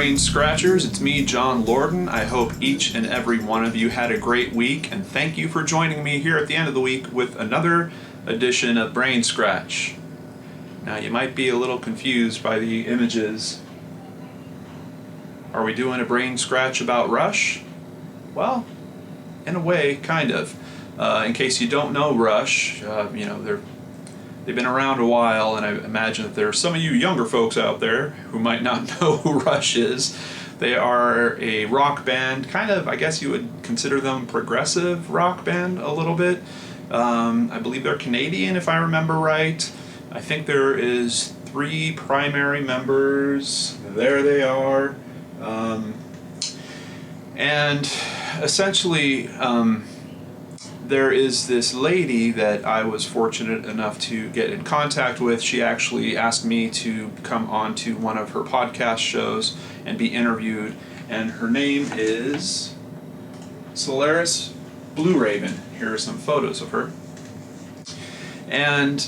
Brain Scratchers. It's me, John Lorden. I hope each and every one of you had a great week, and thank you for joining me here at the end of the week with another edition of Brain Scratch. Now, you might be a little confused by the images. Are we doing a Brain Scratch about Rush? Well, in a way, kind of. In case you don't know Rush, they've been around a while, and I imagine that there are some of you younger folks out there who might not know who Rush is. They are a rock band, kind of, I guess you would consider them progressive rock band a little bit. I believe they're Canadian, if I remember right. I think there is 3 primary members. There they are. And essentially, there is this lady that I was fortunate enough to get in contact with. She actually asked me to come on to one of her podcast shows and be interviewed, and her name is Solaris BlueRaven. Here are some photos of her. And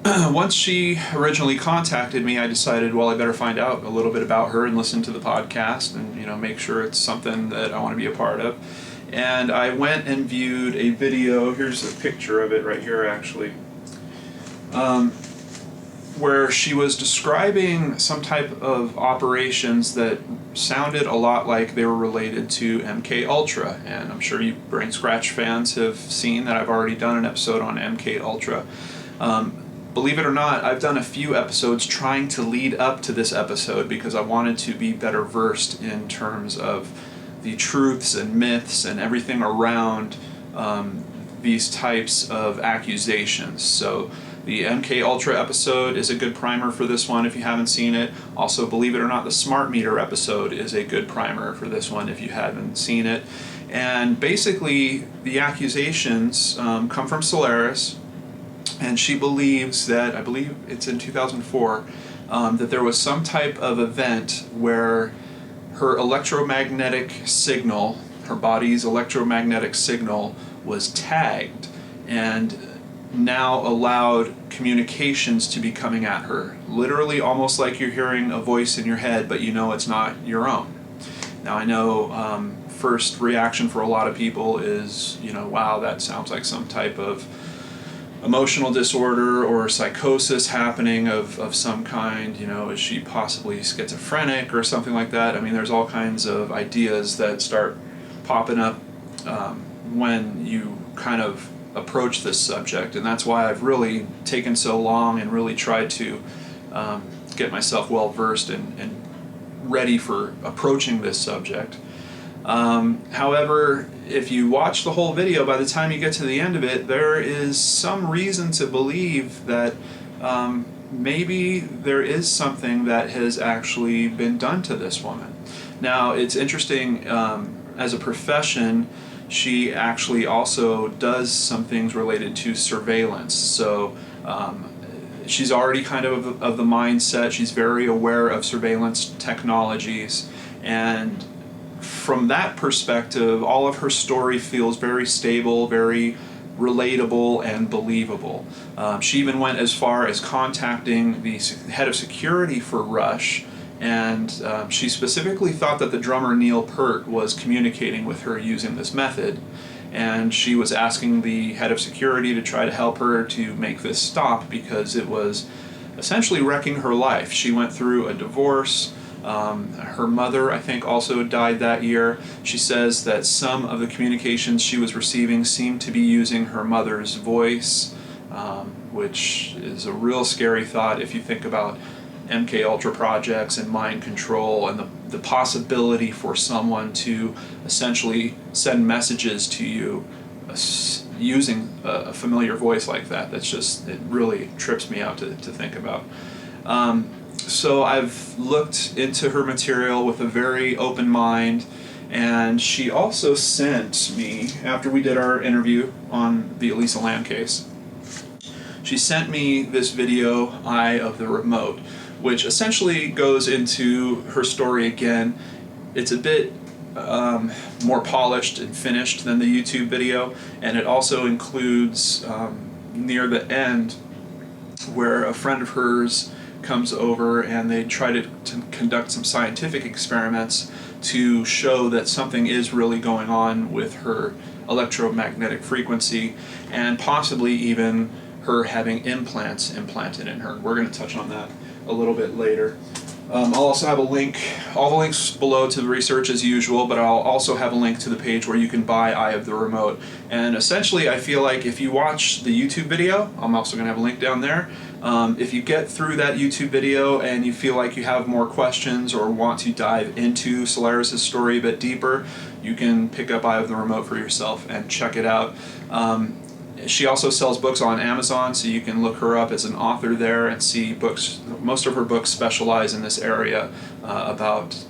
once she originally contacted me, I decided, well, I better find out a little bit about her and listen to the podcast and, make sure it's something that I want to be a part of. And I went and viewed a video. Here's a picture of it right here, actually, where she was describing some type of operations that sounded a lot like they were related to MK Ultra. And I'm sure you Brain Scratch fans have seen that I've already done an episode on MK Ultra. Believe it or not, I've done a few episodes trying to lead up to this episode because I wanted to be better versed in terms of the truths and myths and everything around these types of accusations. So the MK Ultra episode is a good primer for this one if you haven't seen it. Also, believe it or not, the Smart Meter episode is a good primer for this one if you haven't seen it. And basically, the accusations come from Solaris, and she believes that, I believe it's in 2004, that there was some type of event where her electromagnetic signal, her body's electromagnetic signal, was tagged and now allowed communications to be coming at her. Literally almost like you're hearing a voice in your head, but it's not your own. Now, I know first reaction for a lot of people is, wow, that sounds like some type of emotional disorder or psychosis happening of some kind. Is she possibly schizophrenic or something like that? I mean, there's all kinds of ideas that start popping up when you kind of approach this subject, and that's why I've really taken so long and really tried to get myself well versed and ready for approaching this subject. However, if you watch the whole video, by the time you get to the end of it, there is some reason to believe that maybe there is something that has actually been done to this woman. Now, it's interesting, as a profession, she actually also does some things related to surveillance. So she's already kind of the mindset. She's very aware of surveillance technologies, and from that perspective, all of her story feels very stable, very relatable, and believable. She even went as far as contacting the head of security for Rush, and she specifically thought that the drummer Neil Peart was communicating with her using this method, and she was asking the head of security to try to help her to make this stop because it was essentially wrecking her life. She went through a divorce. Her mother, I think, also died that year. She says that some of the communications she was receiving seemed to be using her mother's voice, which is a real scary thought if you think about MK Ultra projects and mind control and the possibility for someone to essentially send messages to you using a familiar voice like that. It really trips me out to think about. So I've looked into her material with a very open mind, and she also sent me, after we did our interview on the Elisa Lam case, she sent me this video, Eye of the Remote, which essentially goes into her story again. It's a bit more polished and finished than the YouTube video, and it also includes near the end where a friend of hers comes over and they try to conduct some scientific experiments to show that something is really going on with her electromagnetic frequency, and possibly even her having implants implanted in her. We're going to touch on that a little bit later. I'll also have a link, all the links below to the research as usual, but I'll also have a link to the page where you can buy Eye of the Remote. And essentially, I feel like if you watch the YouTube video, I'm also going to have a link down there. If you get through that YouTube video and you feel like you have more questions or want to dive into Solaris' story a bit deeper, you can pick up Eye of the Remote for yourself and check it out. She also sells books on Amazon, so you can look her up as an author there and see books. Most of her books specialize in this area about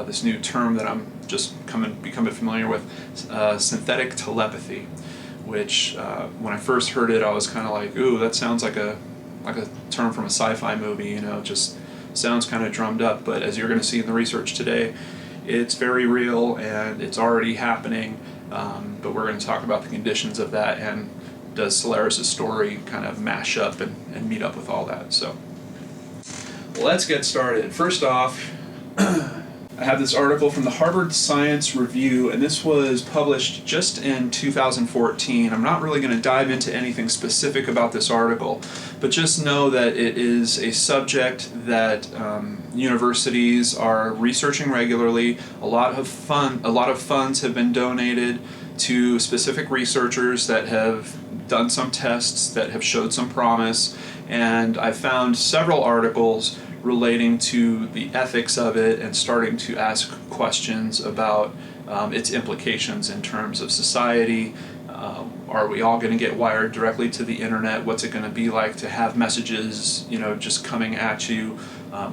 this new term that I'm just becoming familiar with, synthetic telepathy, which when I first heard it, I was kind of like, ooh, that sounds like a term from a sci-fi movie, you know, just sounds kind of drummed up. But as you're going to see in the research today, it's very real and it's already happening. But we're going to talk about the conditions of that, and does Solaris' story kind of mash up and meet up with all that. So let's get started. First off, I have this article from the Harvard Science Review, and this was published just in 2014. I'm not really going to dive into anything specific about this article, but just know that it is a subject that universities are researching regularly. A lot of funds have been donated to specific researchers that have done some tests that have showed some promise, and I found several articles relating to the ethics of it and starting to ask questions about its implications in terms of society. Are we all going to get wired directly to the internet? What's it going to be like to have messages, you know, just coming at you?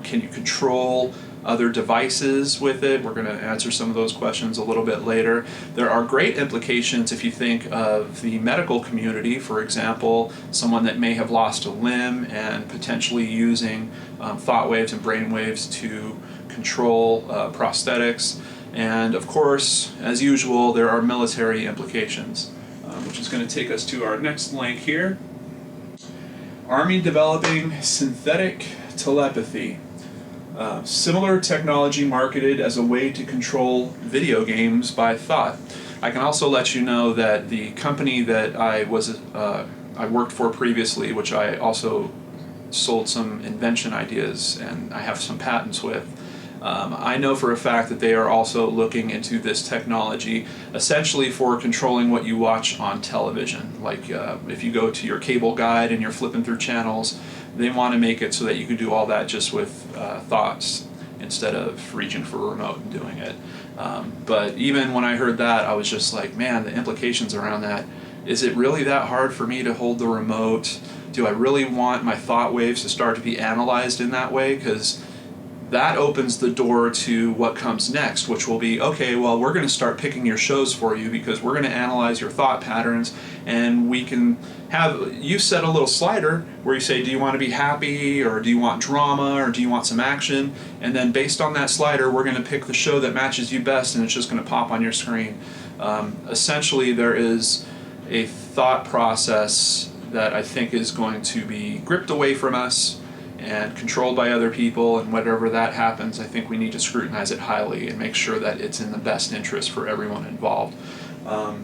Can you control other devices with it? We're going to answer some of those questions a little bit later. There are great implications if you think of the medical community, for example, someone that may have lost a limb and potentially using thought waves and brain waves to control prosthetics. And of course, as usual, there are military implications, which is going to take us to our next link here. Army developing synthetic telepathy. Similar technology marketed as a way to control video games by thought. I can also let you know that the company that I worked for previously, which I also sold some invention ideas and I have some patents with, I know for a fact that they are also looking into this technology essentially for controlling what you watch on television. Like if you go to your cable guide and you're flipping through channels, they want to make it so that you can do all that just with thoughts instead of reaching for a remote and doing it. But even when I heard that, I was just like, man, the implications around that. Is it really that hard for me to hold the remote? Do I really want my thought waves to start to be analyzed in that way? Because that opens the door to what comes next, which will be, okay, well, we're going to start picking your shows for you because we're going to analyze your thought patterns, and we can have you set a little slider where you say, do you want to be happy, or do you want drama, or do you want some action? And then based on that slider, we're going to pick the show that matches you best, and it's just going to pop on your screen. Essentially, there is a thought process that I think is going to be gripped away from us and controlled by other people, and whenever that happens, I think we need to scrutinize it highly and make sure that it's in the best interest for everyone involved.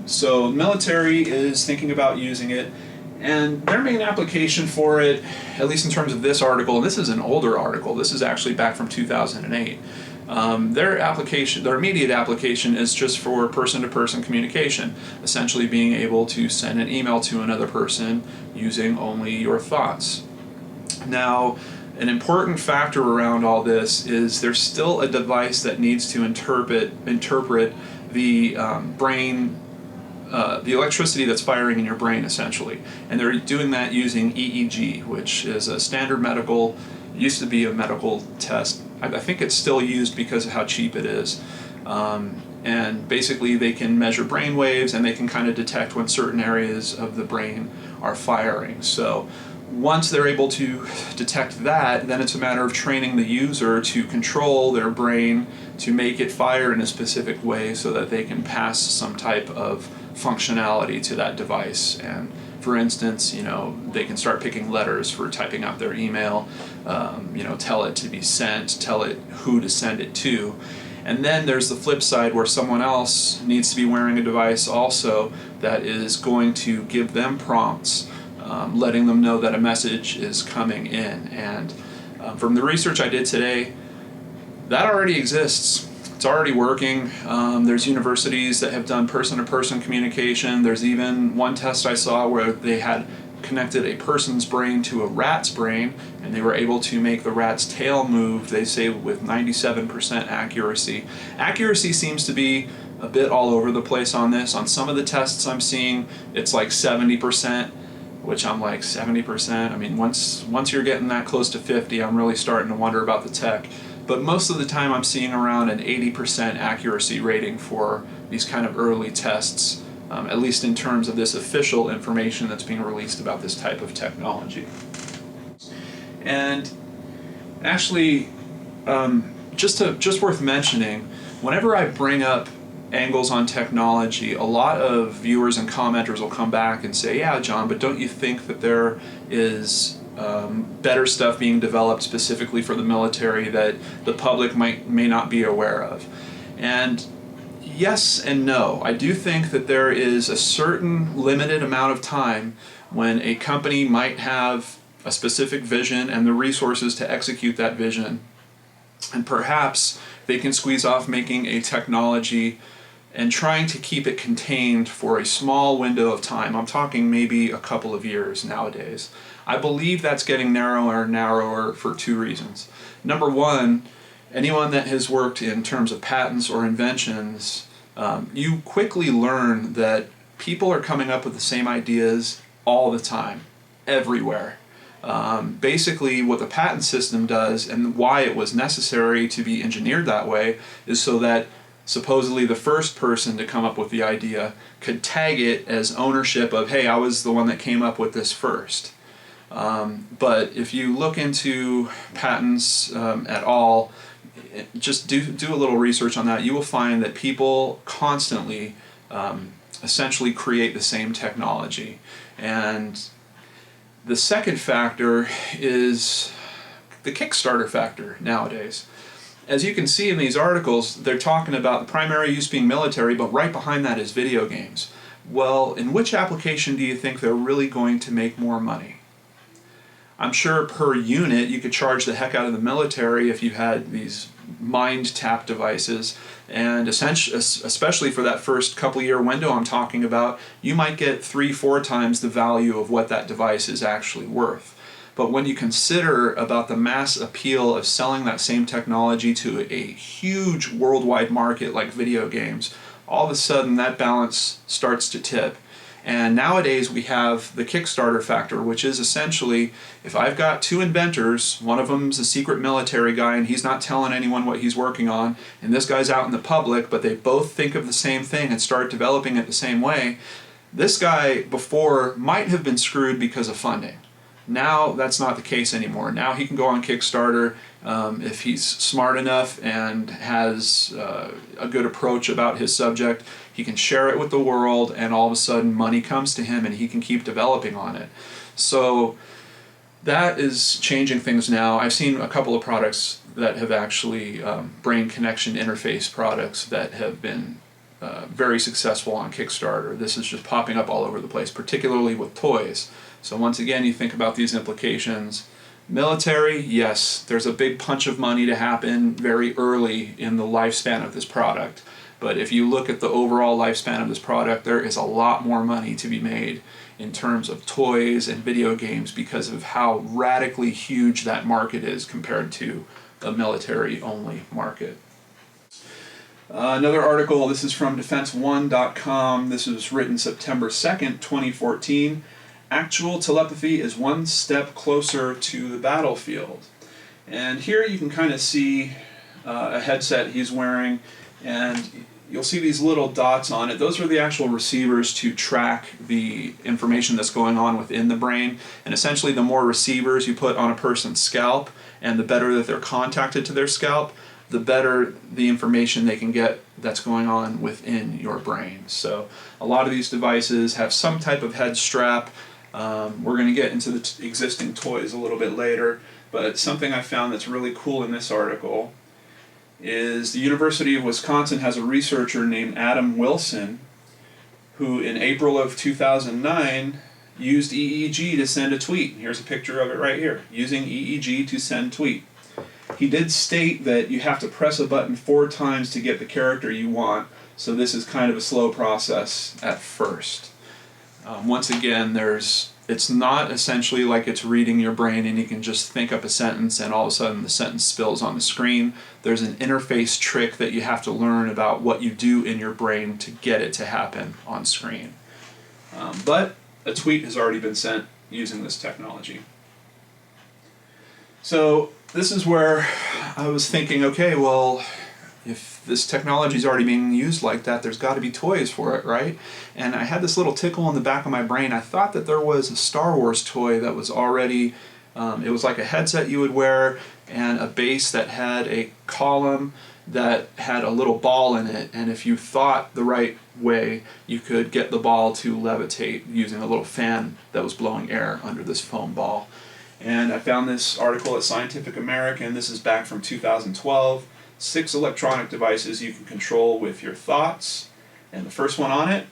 So the military is thinking about using it, and their main application for it, at least in terms of this article, and this is an older article, this is actually back from 2008, their immediate application is just for person-to-person communication, essentially being able to send an email to another person using only your thoughts. Now, an important factor around all this is there's still a device that needs to interpret the brain, the electricity that's firing in your brain, essentially. And they're doing that using EEG, which is a standard medical, used to be a medical test. I think it's still used because of how cheap it is. And basically they can measure brain waves, and they can kind of detect when certain areas of the brain are firing. So once they're able to detect that, then it's a matter of training the user to control their brain to make it fire in a specific way so that they can pass some type of functionality to that device. And for instance, you know, they can start picking letters for typing out their email, you know, tell it to be sent, tell it who to send it to. And then there's the flip side where someone else needs to be wearing a device also that is going to give them prompts, letting them know that a message is coming in. And from the research I did today, that already exists. It's already working. There's universities that have done person-to-person communication. There's even one test I saw where they had connected a person's brain to a rat's brain, and they were able to make the rat's tail move, they say, with 97% accuracy. Accuracy seems to be a bit all over the place on this. On some of the tests I'm seeing, it's like 70%, which I'm like, 70%? I mean, once you're getting that close to 50, I'm really starting to wonder about the tech. But most of the time I'm seeing around an 80% accuracy rating for these kind of early tests, at least in terms of this official information that's being released about this type of technology. And actually, just worth mentioning, whenever I bring up angles on technology, a lot of viewers and commenters will come back and say, yeah, John, but don't you think that there is better stuff being developed specifically for the military that the public may not be aware of? And yes and no. I do think that there is a certain limited amount of time when a company might have a specific vision and the resources to execute that vision, and perhaps they can squeeze off making a technology and trying to keep it contained for a small window of time. I'm talking maybe a couple of years nowadays. I believe that's getting narrower and narrower for two reasons. Number one, anyone that has worked in terms of patents or inventions, you quickly learn that people are coming up with the same ideas all the time, everywhere. Basically, what the patent system does and why it was necessary to be engineered that way is so that supposedly the first person to come up with the idea could tag it as ownership of, hey, I was the one that came up with this first. But if you look into patents at all, just do a little research on that. You will find that people constantly essentially create the same technology. And the second factor is the Kickstarter factor nowadays. As you can see in these articles, they're talking about the primary use being military, but right behind that is video games. Well, in which application do you think they're really going to make more money? I'm sure per unit you could charge the heck out of the military if you had these mind tap devices, and especially for that first couple year window I'm talking about, you might get 3-4 times the value of what that device is actually worth. But when you consider about the mass appeal of selling that same technology to a huge worldwide market like video games, all of a sudden that balance starts to tip. And nowadays we have the Kickstarter factor, which is essentially, if I've got two inventors, one of them's a secret military guy and he's not telling anyone what he's working on, and this guy's out in the public, but they both think of the same thing and start developing it the same way, this guy before might have been screwed because of funding. Now that's not the case anymore. Now he can go on Kickstarter if he's smart enough and has a good approach about his subject. He can share it with the world, and all of a sudden money comes to him and he can keep developing on it. So that is changing things now. I've seen a couple of products that have actually brain connection interface products that have been very successful on Kickstarter. This is just popping up all over the place, particularly with toys. So once again, you think about these implications. Military, yes, there's a big punch of money to happen very early in the lifespan of this product. But if you look at the overall lifespan of this product, there is a lot more money to be made in terms of toys and video games because of how radically huge that market is compared to a military-only market. Another article, this is from defense1.com. This was written September 2nd, 2014. Actual telepathy is one step closer to the battlefield. And here you can kind of see a headset he's wearing, and you'll see these little dots on it. Those are the actual receivers to track the information that's going on within the brain. And essentially the more receivers you put on a person's scalp, and the better that they're contacted to their scalp, the better the information they can get that's going on within your brain. So a lot of these devices have some type of head strap. We're going to get into the existing toys a little bit later, but something I found that's really cool in this article is the University of Wisconsin has a researcher named Adam Wilson who in April of 2009 used EEG to send a tweet. Here's a picture of it right here, using EEG to send tweet. He did state that you have to press a button 4 times to get the character you want, so this is kind of a slow process at first. Once again, it's not essentially like it's reading your brain and you can just think up a sentence and all of a sudden the sentence spills on the screen. There's an interface trick that you have to learn about what you do in your brain to get it to happen on screen. But a tweet has already been sent using this technology. So this is where I was thinking, okay, well, if this technology is already being used like that, there's got to be toys for it, right? And I had this little tickle in the back of my brain. I thought that there was a Star Wars toy that was already, it was like a headset you would wear and a base that had a column that had a little ball in it, and if you thought the right way, you could get the ball to levitate using a little fan that was blowing air under this foam ball. And I found this article at Scientific American. This is back from 2012. 6 electronic devices you can control with your thoughts. And the first one on it,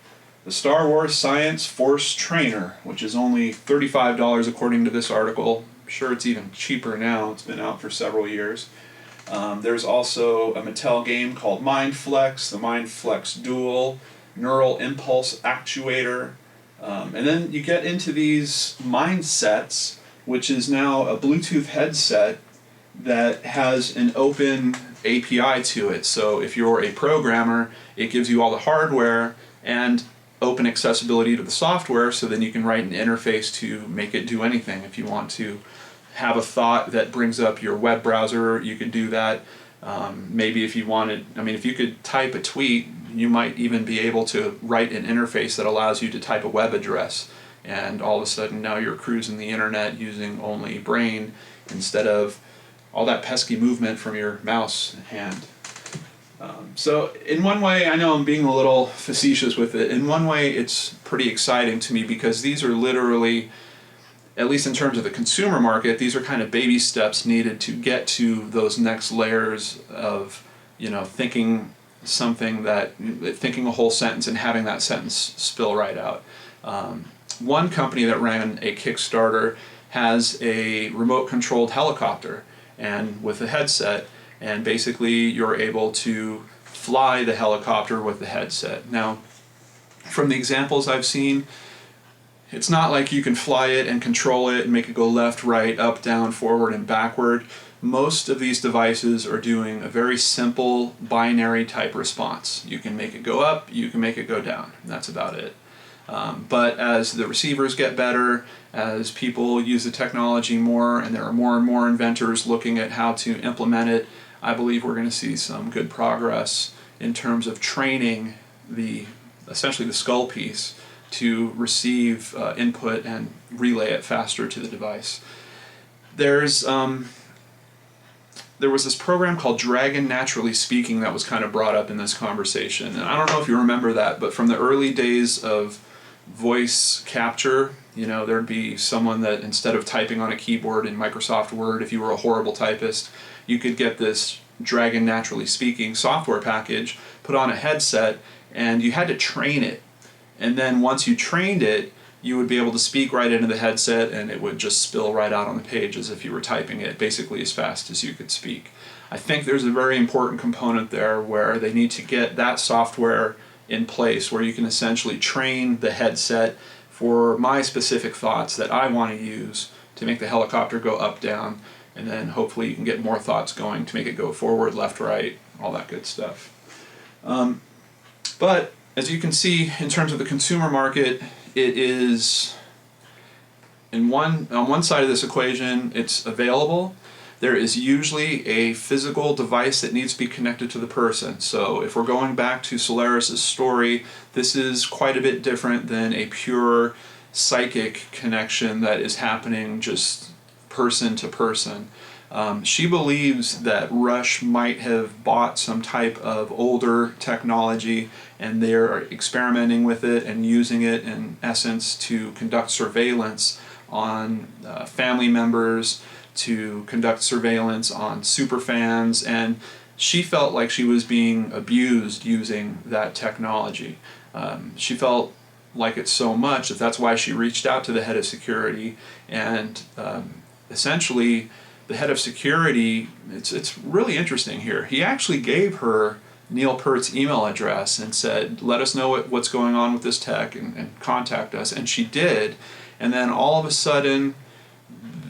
the Star Wars Science Force Trainer, which is only $35 according to this article. I'm sure it's even cheaper now. It's been out for several years. There's also a Mattel game called MindFlex, the MindFlex Dual, Neural Impulse Actuator. And then you get into these Mindsets, which is now a Bluetooth headset that has an open API to it. So if you're a programmer, it gives you all the hardware and open accessibility to the software, so then you can write an interface to make it do anything. If you want to have a thought that brings up your web browser, you could do that. Maybe if you wanted, if you could type a tweet, you might even be able to write an interface that allows you to type a web address, and all of a sudden now you're cruising the internet using only brain instead of all that pesky movement from your mouse hand. So in one way, I know I'm being a little facetious with it, in one way it's pretty exciting to me because these are literally, at least in terms of the consumer market, these are kind of baby steps needed to get to those next layers of, thinking thinking a whole sentence and having that sentence spill right out. One company that ran a Kickstarter has a remote-controlled helicopter and with a headset, and basically you're able to fly the helicopter with the headset. Now, from the examples I've seen, it's not like you can fly it and control it and make it go left, right, up, down, forward, and backward. Most of these devices are doing a very simple binary type response. You can make it go up, you can make it go down. That's about it. But as the receivers get better, as people use the technology more, and there are more and more inventors looking at how to implement it, I believe we're going to see some good progress in terms of training essentially the skull piece to receive input and relay it faster to the device. There was this program called Dragon Naturally Speaking that was kind of brought up in this conversation, and I don't know if you remember that, but from the early days of voice capture, there'd be someone that instead of typing on a keyboard in Microsoft Word, if you were a horrible typist, you could get this Dragon Naturally Speaking software package, put on a headset, and you had to train it. And then once you trained it, you would be able to speak right into the headset and it would just spill right out on the page as if you were typing it basically as fast as you could speak. I think there's a very important component there where they need to get that software in place where you can essentially train the headset for my specific thoughts that I want to use to make the helicopter go up, down, and then hopefully you can get more thoughts going to make it go forward, left, right, all that good stuff. But as you can see, in terms of the consumer market, it is on one side of this equation, it's available. There is usually a physical device that needs to be connected to the person. So if we're going back to Solaris' story, this is quite a bit different than a pure psychic connection that is happening just person to person. She believes that Rush might have bought some type of older technology and they're experimenting with it and using it in essence to conduct surveillance on family members, to conduct surveillance on superfans, and she felt like she was being abused using that technology. She felt like it so much that that's why she reached out to the head of security, and essentially the head of security, it's really interesting here. He actually gave her Neil Peart's email address and said, let us know what's going on with this tech and contact us, and she did. And then all of a sudden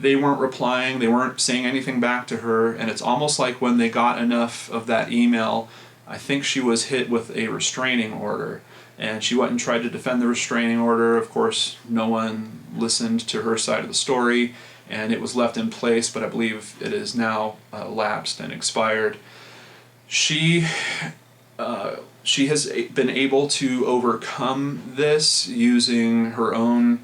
they weren't replying, they weren't saying anything back to her, and it's almost like when they got enough of that email, I think she was hit with a restraining order. And she went and tried to defend the restraining order. Of course, no one listened to her side of the story, and it was left in place, but I believe it is now lapsed and expired. She has been able to overcome this using her own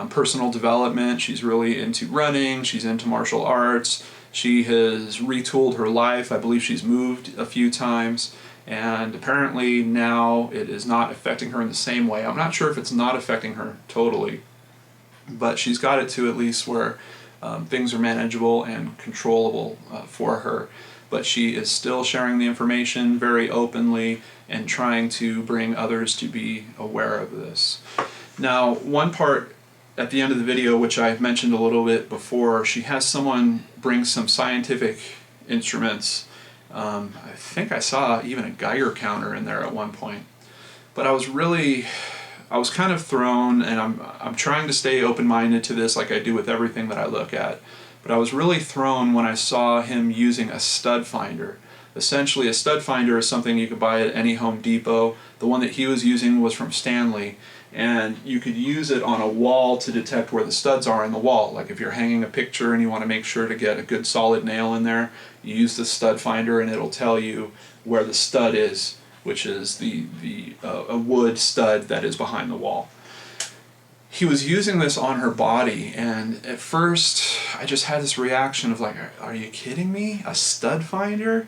personal development. She's really into running, she's into martial arts, she has retooled her life. I believe she's moved a few times, and apparently now it is not affecting her in the same way. I'm not sure if it's not affecting her totally, but she's got it to at least where things are manageable and controllable for her. But she is still sharing the information very openly and trying to bring others to be aware of this. Now, one part at the end of the video, which I've mentioned a little bit before, she has someone bring some scientific instruments. I think I saw even a Geiger counter in there at one point. But I was kind of thrown, and I'm trying to stay open-minded to this like I do with everything that I look at. But I was really thrown when I saw him using a stud finder. Essentially, a stud finder is something you could buy at any Home Depot. The one that he was using was from Stanley, and you could use it on a wall to detect where the studs are in the wall. Like if you're hanging a picture and you want to make sure to get a good solid nail in there, you use the stud finder and it'll tell you where the stud is, which is a wood stud that is behind the wall. He was using this on her body, and at first I just had this reaction of like, are you kidding me? A stud finder?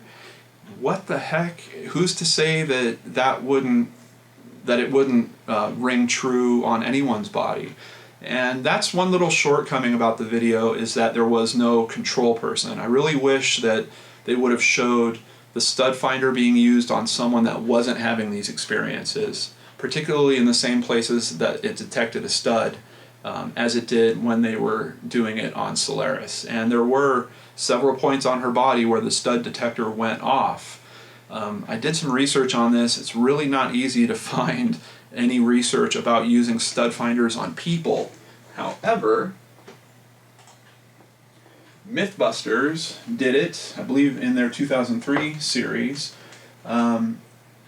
What the heck? Who's to say that it wouldn't ring true on anyone's body? And that's one little shortcoming about the video, is that there was no control person. I really wish that they would have showed the stud finder being used on someone that wasn't having these experiences, particularly in the same places that it detected a stud, as it did when they were doing it on Solaris. And there were several points on her body where the stud detector went off. I did some research on this. It's really not easy to find any research about using stud finders on people. However, MythBusters did it, I believe in their 2003 series.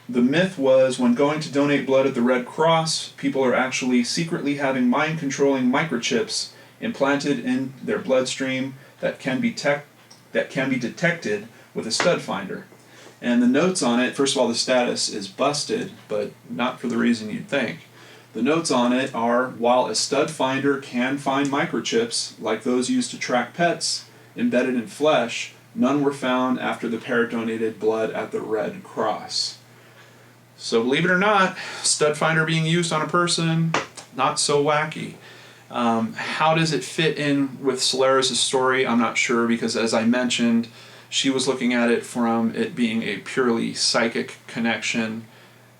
The myth was, when going to donate blood at the Red Cross, people are actually secretly having mind-controlling microchips implanted in their bloodstream that can be detected with a stud finder. And the notes on it, first of all, the status is busted, but not for the reason you'd think. The notes on it are, while a stud finder can find microchips, like those used to track pets, embedded in flesh, none were found after the pair donated blood at the Red Cross. So believe it or not, stud finder being used on a person, not so wacky. How does it fit in with Solaris' story? I'm not sure, because as I mentioned, she was looking at it from it being a purely psychic connection.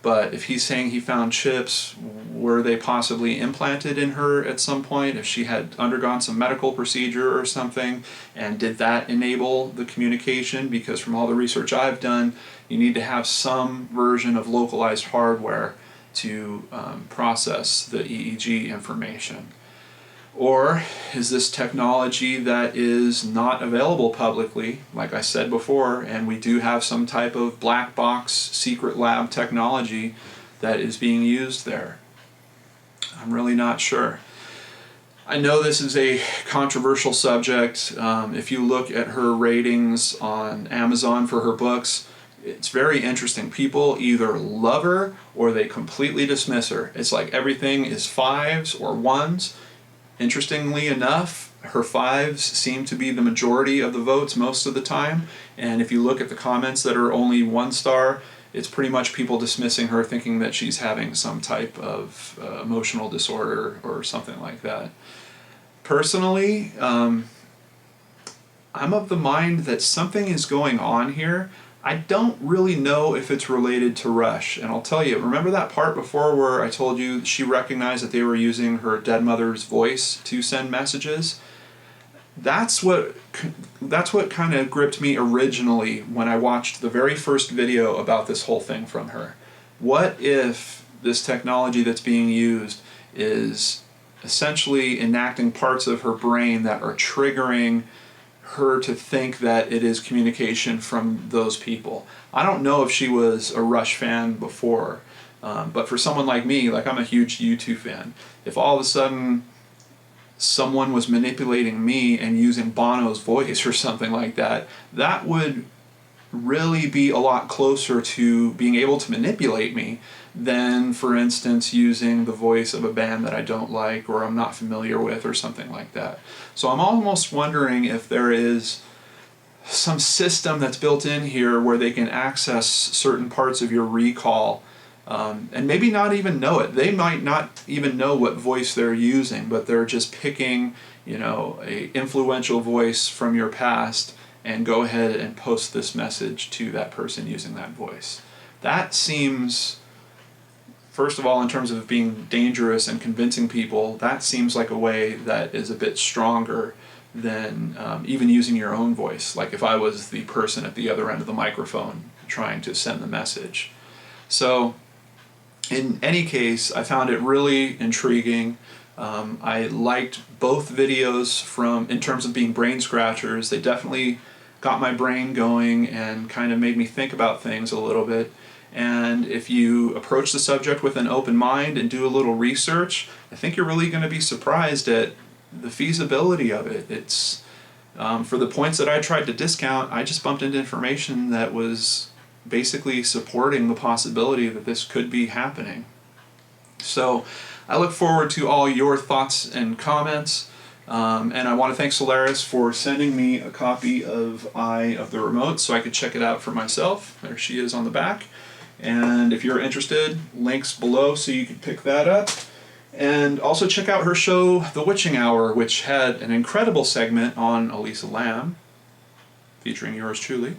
But if he's saying he found chips, were they possibly implanted in her at some point? If she had undergone some medical procedure or something, and did that enable the communication? Because from all the research I've done, you need to have some version of localized hardware to process the EEG information. Or is this technology that is not available publicly, like I said before, and we do have some type of black box secret lab technology that is being used there? I'm really not sure. I know this is a controversial subject. If you look at her ratings on Amazon for her books, it's very interesting. People either love her or they completely dismiss her. It's like everything is 5s or 1s. Interestingly enough, her 5s seem to be the majority of the votes most of the time, and if you look at the comments that are only 1 star, it's pretty much people dismissing her, thinking that she's having some type of emotional disorder or something like that. Personally, I'm of the mind that something is going on here. I don't really know if it's related to Rush, and I'll tell you, remember that part before where I told you she recognized that they were using her dead mother's voice to send messages? That's what kind of gripped me originally when I watched the very first video about this whole thing from her. What if this technology that's being used is essentially enacting parts of her brain that are triggering her to think that it is communication from those people? I don't know if she was a Rush fan before, but for someone like me, like I'm a huge U2 fan, if all of a sudden someone was manipulating me and using Bono's voice or something like that, that would really be a lot closer to being able to manipulate me than, for instance, using the voice of a band that I don't like or I'm not familiar with or something like that. So I'm almost wondering if there is some system that's built in here where they can access certain parts of your recall, and maybe not even know it. They might not even know what voice they're using, but they're just picking, you know, a influential voice from your past and go ahead and post this message to that person using that voice. That seems, first of all, in terms of being dangerous and convincing people, that seems like a way that is a bit stronger than even using your own voice, like if I was the person at the other end of the microphone trying to send the message. So in any case, I found it really intriguing. I liked both videos in terms of being brain scratchers. They definitely got my brain going and kind of made me think about things a little bit. And if you approach the subject with an open mind and do a little research, I think you're really going to be surprised at the feasibility of it. It's for the points that I tried to discount, I just bumped into information that was basically supporting the possibility that this could be happening. So I look forward to all your thoughts and comments, and I want to thank Solaris for sending me a copy of Eye of the Remote so I could check it out for myself. There she is on the back. And if you're interested, links below so you can pick that up. And also check out her show, The Witching Hour, which had an incredible segment on Elisa Lam, featuring yours truly.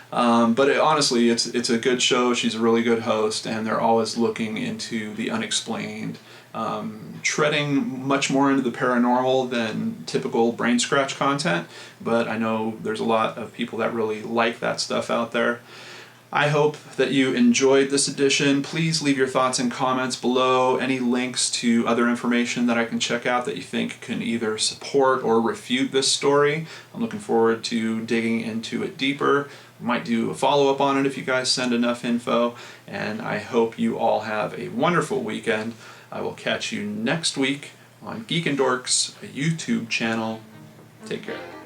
But honestly, it's a good show. She's a really good host, and they're always looking into the unexplained, treading much more into the paranormal than typical BrainScratch content, but I know there's a lot of people that really like that stuff out there. I hope that you enjoyed this edition. Please leave your thoughts and comments below, any links to other information that I can check out that you think can either support or refute this story. I'm looking forward to digging into it deeper. Might do a follow-up on it if you guys send enough info, and I hope you all have a wonderful weekend. I will catch you next week on Geek and Dorks, a YouTube channel. Take care.